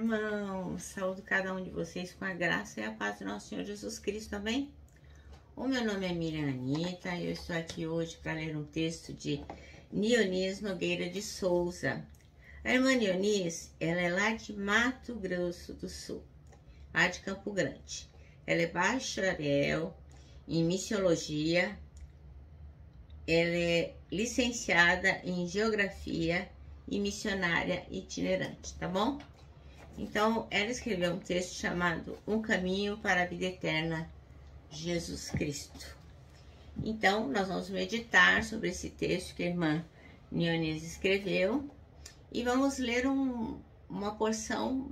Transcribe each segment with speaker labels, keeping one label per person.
Speaker 1: irmãos, saúdo cada um de vocês com a graça e a paz do nosso Senhor Jesus Cristo, também. O meu nome é Miriam Anita e eu estou aqui hoje para ler um texto de Nioniz Nogueira de Souza. A irmã Nioniz, ela é lá de Mato Grosso do Sul, lá de Campo Grande. Ela é bacharel em missiologia, ela é licenciada em geografia e missionária itinerante, tá bom? Então, ela escreveu um texto chamado Um Caminho para a Vida Eterna, Jesus Cristo. Então, nós vamos meditar sobre esse texto que a irmã Nioniz escreveu e vamos ler uma porção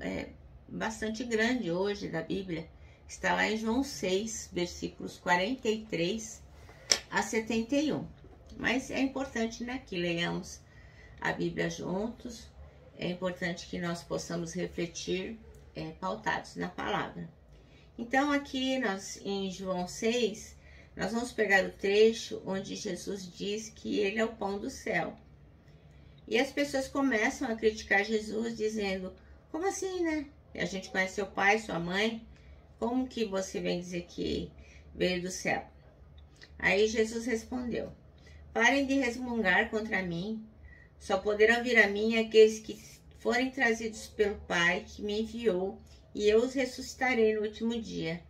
Speaker 1: bastante grande hoje da Bíblia. Está lá em João 6, versículos 43 a 71. Mas é importante, né, que leiamos a Bíblia juntos. É importante que nós possamos refletir pautados na palavra. Então aqui em João 6, nós vamos pegar o trecho onde Jesus diz que ele é o pão do céu. E as pessoas começam a criticar Jesus dizendo, como assim, né? A gente conhece seu pai, sua mãe, como que você vem dizer que veio do céu? Aí Jesus respondeu, parem de resmungar contra mim. Só poderão vir a mim aqueles que forem trazidos pelo Pai que me enviou, e eu os ressuscitarei no último dia.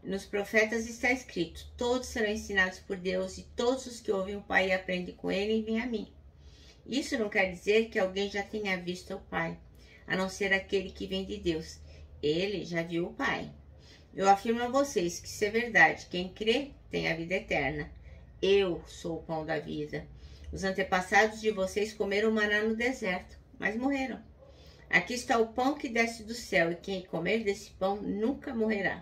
Speaker 1: Nos profetas está escrito, todos serão ensinados por Deus, e todos os que ouvem o Pai e aprendem com ele, vêm a mim. Isso não quer dizer que alguém já tenha visto o Pai, a não ser aquele que vem de Deus. Ele já viu o Pai. Eu afirmo a vocês que isso é verdade. Quem crê tem a vida eterna. Eu sou o pão da vida. Os antepassados de vocês comeram maná no deserto, mas morreram. Aqui está o pão que desce do céu, e quem comer desse pão nunca morrerá.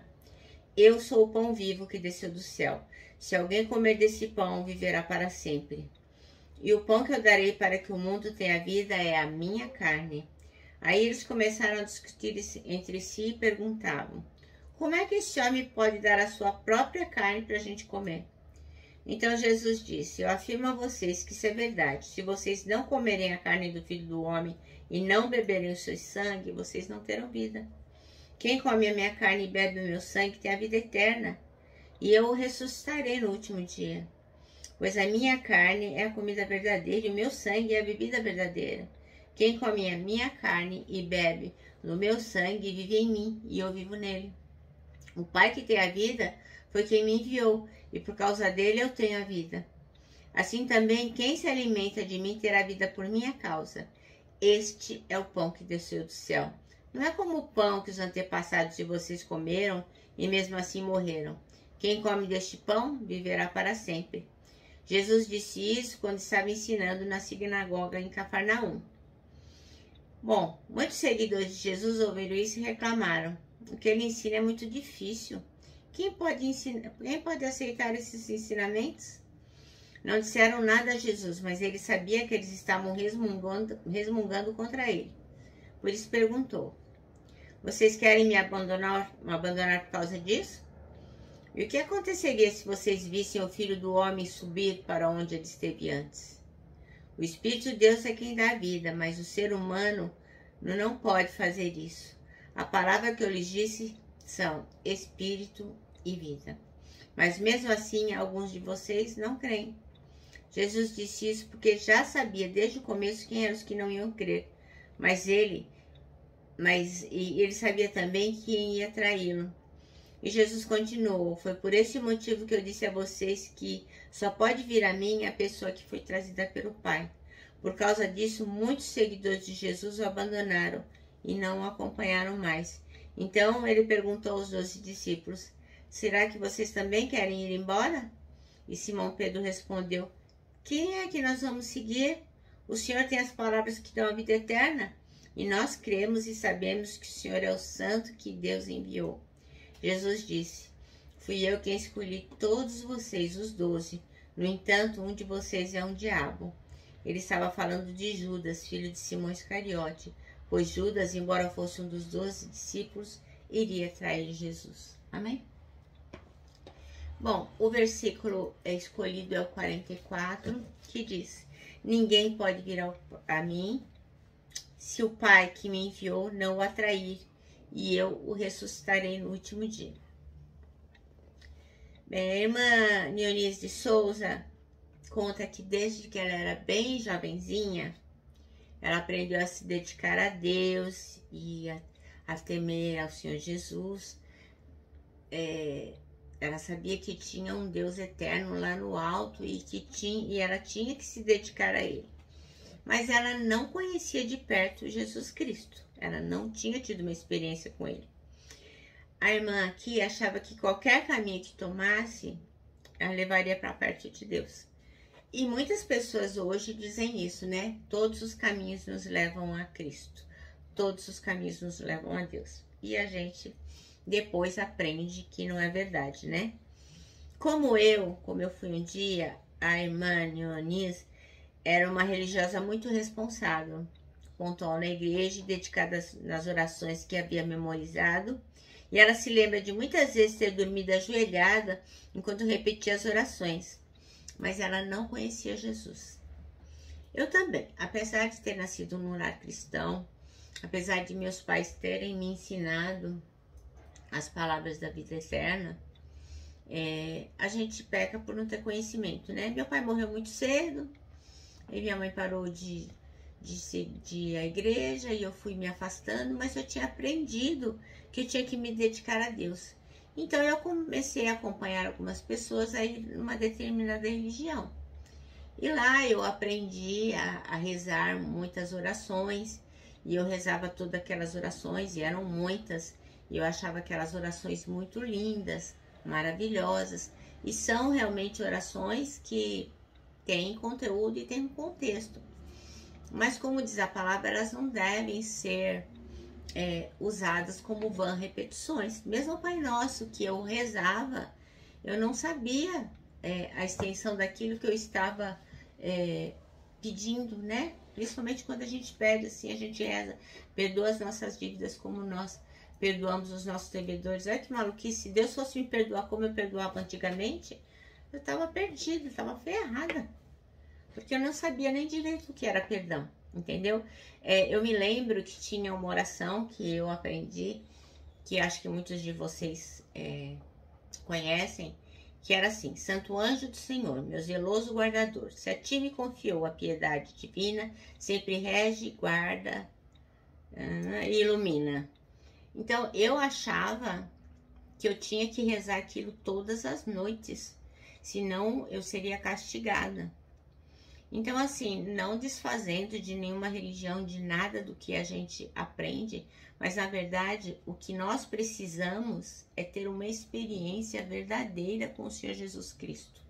Speaker 1: Eu sou o pão vivo que desceu do céu. Se alguém comer desse pão, viverá para sempre. E o pão que eu darei para que o mundo tenha vida é a minha carne. Aí eles começaram a discutir entre si e perguntavam, como é que esse homem pode dar a sua própria carne para a gente comer? Então Jesus disse, eu afirmo a vocês que isso é verdade. Se vocês não comerem a carne do Filho do Homem e não beberem o seu sangue, vocês não terão vida. Quem come a minha carne e bebe o meu sangue tem a vida eterna, e eu o ressuscitarei no último dia. Pois a minha carne é a comida verdadeira e o meu sangue é a bebida verdadeira. Quem come a minha carne e bebe no meu sangue vive em mim e eu vivo nele. O Pai que tem a vida foi quem me enviou, e por causa dele eu tenho a vida. Assim também, quem se alimenta de mim terá vida por minha causa. Este é o pão que desceu do céu. Não é como o pão que os antepassados de vocês comeram e mesmo assim morreram. Quem come deste pão viverá para sempre. Jesus disse isso quando estava ensinando na sinagoga em Cafarnaum. Bom, muitos seguidores de Jesus ouviram isso e reclamaram. O que ele ensina é muito difícil. Quem pode aceitar esses ensinamentos? Não disseram nada a Jesus, mas ele sabia que eles estavam resmungando contra ele. Por isso perguntou, vocês querem me abandonar por causa disso? E o que aconteceria se vocês vissem o Filho do Homem subir para onde ele esteve antes? O Espírito de Deus é quem dá a vida, mas o ser humano não pode fazer isso. A palavra que eu lhes disse são Espírito e vida. Mas mesmo assim, alguns de vocês não creem. Jesus disse isso porque já sabia desde o começo quem eram os que não iam crer. Mas ele sabia também quem ia traí-lo. E Jesus continuou, foi por esse motivo que eu disse a vocês que só pode vir a mim a pessoa que foi trazida pelo Pai. Por causa disso, muitos seguidores de Jesus o abandonaram e não o acompanharam mais. Então ele perguntou aos 12 discípulos, será que vocês também querem ir embora? E Simão Pedro respondeu, quem é que nós vamos seguir? O Senhor tem as palavras que dão a vida eterna, e nós cremos e sabemos que o Senhor é o Santo que Deus enviou. Jesus disse, fui eu quem escolhi todos vocês, os 12. No entanto, um de vocês é um diabo. Ele estava falando de Judas, filho de Simão Iscariote, pois Judas, embora fosse um dos 12 discípulos, iria trair Jesus. Amém? Bom, o versículo escolhido é o 44, que diz, ninguém pode vir a mim se o Pai que me enviou não o atrair, e eu o ressuscitarei no último dia. Bem, a irmã Neonise de Souza conta que desde que ela era bem jovenzinha, ela aprendeu a se dedicar a Deus e a temer ao Senhor Jesus. Ela sabia que tinha um Deus eterno lá no alto e ela tinha que se dedicar a Ele. Mas ela não conhecia de perto Jesus Cristo. Ela não tinha tido uma experiência com Ele. A irmã aqui achava que qualquer caminho que tomasse, ela levaria para perto de Deus. E muitas pessoas hoje dizem isso, né? Todos os caminhos nos levam a Cristo. Todos os caminhos nos levam a Deus. E a gente depois aprende que não é verdade, né? Como eu fui um dia, a irmã Neonise era uma religiosa muito responsável, pontual na igreja e dedicada nas orações que havia memorizado. E ela se lembra de muitas vezes ter dormido ajoelhada enquanto repetia as orações. Mas ela não conhecia Jesus. Eu também, apesar de ter nascido num lar cristão, apesar de meus pais terem me ensinado as palavras da vida eterna, a gente peca por não ter conhecimento, né? Meu pai morreu muito cedo, e minha mãe parou de ir à igreja e eu fui me afastando, mas eu tinha aprendido que eu tinha que me dedicar a Deus. Então eu comecei a acompanhar algumas pessoas aí numa determinada religião. E lá eu aprendi a rezar muitas orações, e eu rezava todas aquelas orações, e eram muitas, e eu achava aquelas orações muito lindas, maravilhosas, e são realmente orações que têm conteúdo e têm um contexto. Mas como diz a palavra, elas não devem ser usadas como vã repetições. Mesmo o Pai Nosso que eu rezava, eu não sabia a extensão daquilo que eu estava pedindo, né? Principalmente quando a gente pede assim, a gente reza, perdoa as nossas dívidas como nós perdoamos os nossos devedores. Olha que maluquice, se Deus fosse me perdoar como eu perdoava antigamente, eu estava perdida, estava ferrada. Porque eu não sabia nem direito o que era perdão, entendeu? Eu me lembro que tinha uma oração que eu aprendi, que acho que muitos de vocês conhecem, que era assim: Santo anjo do Senhor, meu zeloso guardador, se a ti me confiou a piedade divina, sempre rege, guarda e ilumina. Então, eu achava que eu tinha que rezar aquilo todas as noites, senão eu seria castigada. Então, assim, não desfazendo de nenhuma religião, de nada do que a gente aprende, mas, na verdade, o que nós precisamos é ter uma experiência verdadeira com o Senhor Jesus Cristo.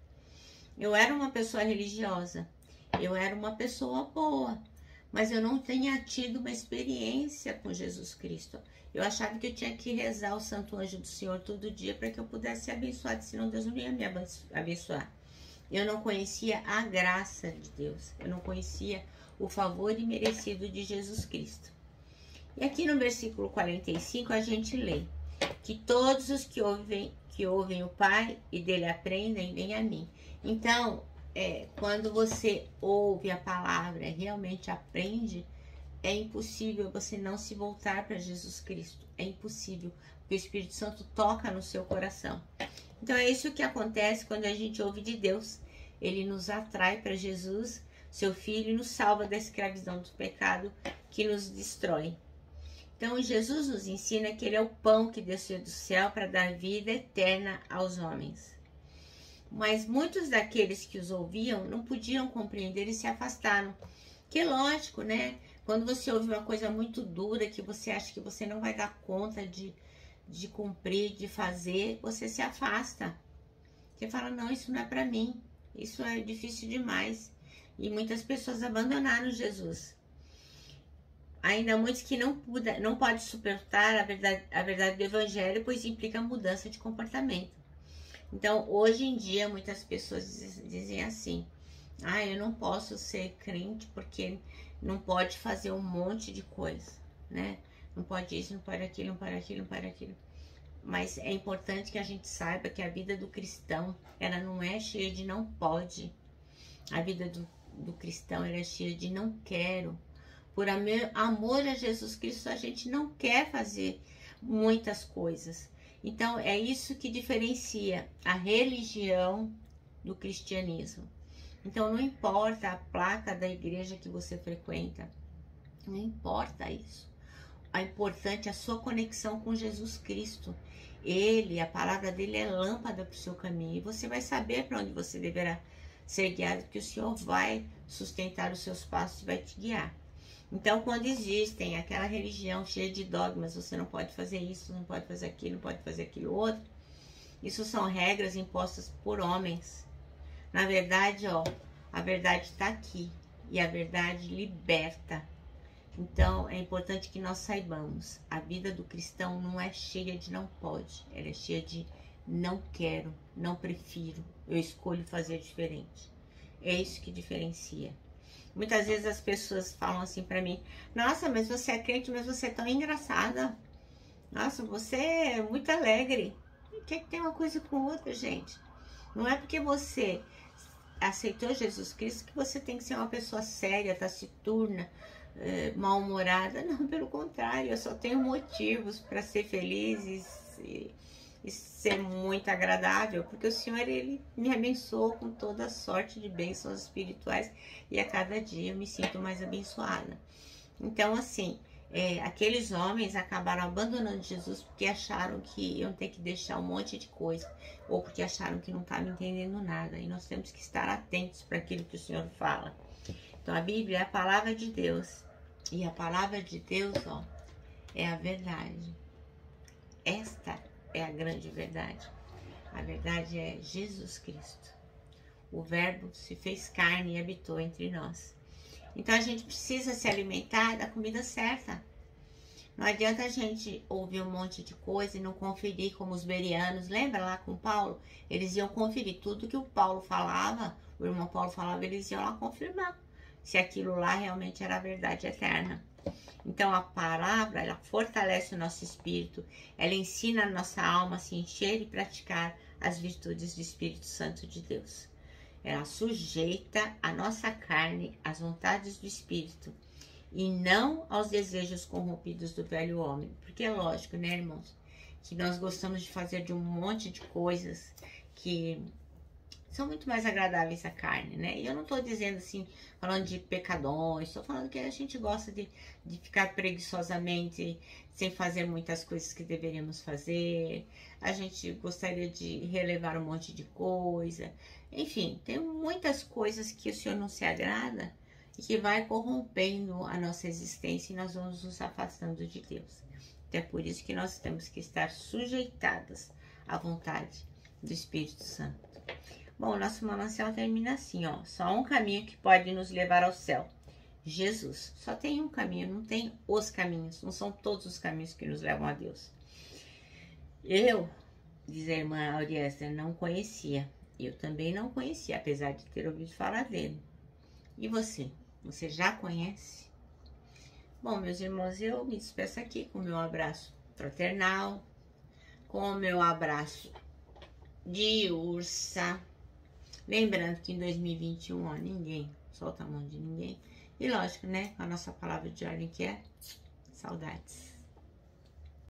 Speaker 1: Eu era uma pessoa religiosa, eu era uma pessoa boa, mas eu não tinha tido uma experiência com Jesus Cristo. Eu achava que eu tinha que rezar o Santo Anjo do Senhor todo dia para que eu pudesse ser abençoada, senão Deus não ia me abençoar. Eu não conhecia a graça de Deus, eu não conhecia o favor imerecido de Jesus Cristo. E aqui no versículo 45 a gente lê que todos os que ouvem o Pai e dele aprendem, vêm a mim. Então, quando você ouve a palavra e realmente aprende, é impossível você não se voltar para Jesus Cristo. É impossível, porque o Espírito Santo toca no seu coração. Então é isso que acontece quando a gente ouve de Deus. Ele nos atrai para Jesus, seu Filho, e nos salva da escravidão do pecado que nos destrói. Então Jesus nos ensina que Ele é o pão que desceu do céu para dar vida eterna aos homens. Mas muitos daqueles que os ouviam não podiam compreender e se afastaram. Que lógico, né? Quando você ouve uma coisa muito dura, que você acha que você não vai dar conta de cumprir, de fazer, você se afasta. Você fala, não, isso não é para mim, isso é difícil demais. E muitas pessoas abandonaram Jesus. Ainda muitos que não podem suportar a verdade do Evangelho, pois implica mudança de comportamento. Então, hoje em dia, muitas pessoas dizem assim: eu não posso ser crente porque não pode fazer um monte de coisa, né? Não pode isso, não pode aquilo, não pode aquilo, não pode aquilo. Mas é importante que a gente saiba que a vida do cristão, ela não é cheia de não pode. A vida do cristão, ela é cheia de não quero. Por amor a Jesus Cristo, a gente não quer fazer muitas coisas. Então, é isso que diferencia a religião do cristianismo. Então, não importa a placa da igreja que você frequenta, não importa isso. O importante é a sua conexão com Jesus Cristo. Ele, a palavra dele é lâmpada para o seu caminho. E você vai saber para onde você deverá ser guiado, que o Senhor vai sustentar os seus passos e vai te guiar. Então, quando existem aquela religião cheia de dogmas, você não pode fazer isso, não pode fazer aquilo, não pode fazer aquilo outro. Isso são regras impostas por homens. Na verdade, a verdade está aqui. E a verdade liberta. Então, é importante que nós saibamos, a vida do cristão não é cheia de não pode, ela é cheia de não quero, não prefiro, eu escolho fazer diferente. É isso que diferencia. Muitas vezes as pessoas falam assim pra mim, nossa, mas você é crente, mas você é tão engraçada. Nossa, você é muito alegre. O que é que tem uma coisa com outra, gente? Não é porque você aceitou Jesus Cristo que você tem que ser uma pessoa séria, taciturna, mal-humorada. Não, pelo contrário, eu só tenho motivos para ser feliz e ser muito agradável, porque o Senhor, ele me abençoou com toda a sorte de bênçãos espirituais e a cada dia eu me sinto mais abençoada. Então, assim, aqueles homens acabaram abandonando Jesus porque acharam que iam ter que deixar um monte de coisa, ou porque acharam que não estavam entendendo nada, e nós temos que estar atentos para aquilo que o Senhor fala. Então, a Bíblia é a palavra de Deus, e a palavra de Deus, é a verdade. Esta é a grande verdade. A verdade é Jesus Cristo. O Verbo se fez carne e habitou entre nós. Então a gente precisa se alimentar da comida certa. Não adianta a gente ouvir um monte de coisa e não conferir, como os bereanos. Lembra lá com Paulo? Eles iam conferir tudo que o Paulo falava, o irmão Paulo falava, eles iam lá confirmar se aquilo lá realmente era a verdade eterna. Então a palavra, ela fortalece o nosso espírito, ela ensina a nossa alma a se encher e praticar as virtudes do Espírito Santo de Deus. Ela sujeita a nossa carne às vontades do Espírito e não aos desejos corrompidos do velho homem. Porque é lógico, né, irmãos, que nós gostamos de fazer de um monte de coisas que são muito mais agradáveis à carne, né? E eu não tô dizendo assim, falando de pecadões, tô falando que a gente gosta de ficar preguiçosamente sem fazer muitas coisas que deveríamos fazer. A gente gostaria de relevar um monte de coisa. Enfim, tem muitas coisas que o Senhor não se agrada e que vai corrompendo a nossa existência e nós vamos nos afastando de Deus. Então é por isso que nós temos que estar sujeitadas à vontade do Espírito Santo. Bom, o nosso manancial termina assim, só um caminho que pode nos levar ao céu. Jesus. Só tem um caminho, não tem os caminhos, não são todos os caminhos que nos levam a Deus. Eu, diz a irmã Auriesta, não conhecia. Eu também não conhecia, apesar de ter ouvido falar dele. E você? Você já conhece? Bom, meus irmãos, eu me despeço aqui com o meu abraço fraternal, com o meu abraço de ursa. Lembrando que em 2021, ninguém solta a mão de ninguém. E lógico, né? A nossa palavra de ordem que é saudades.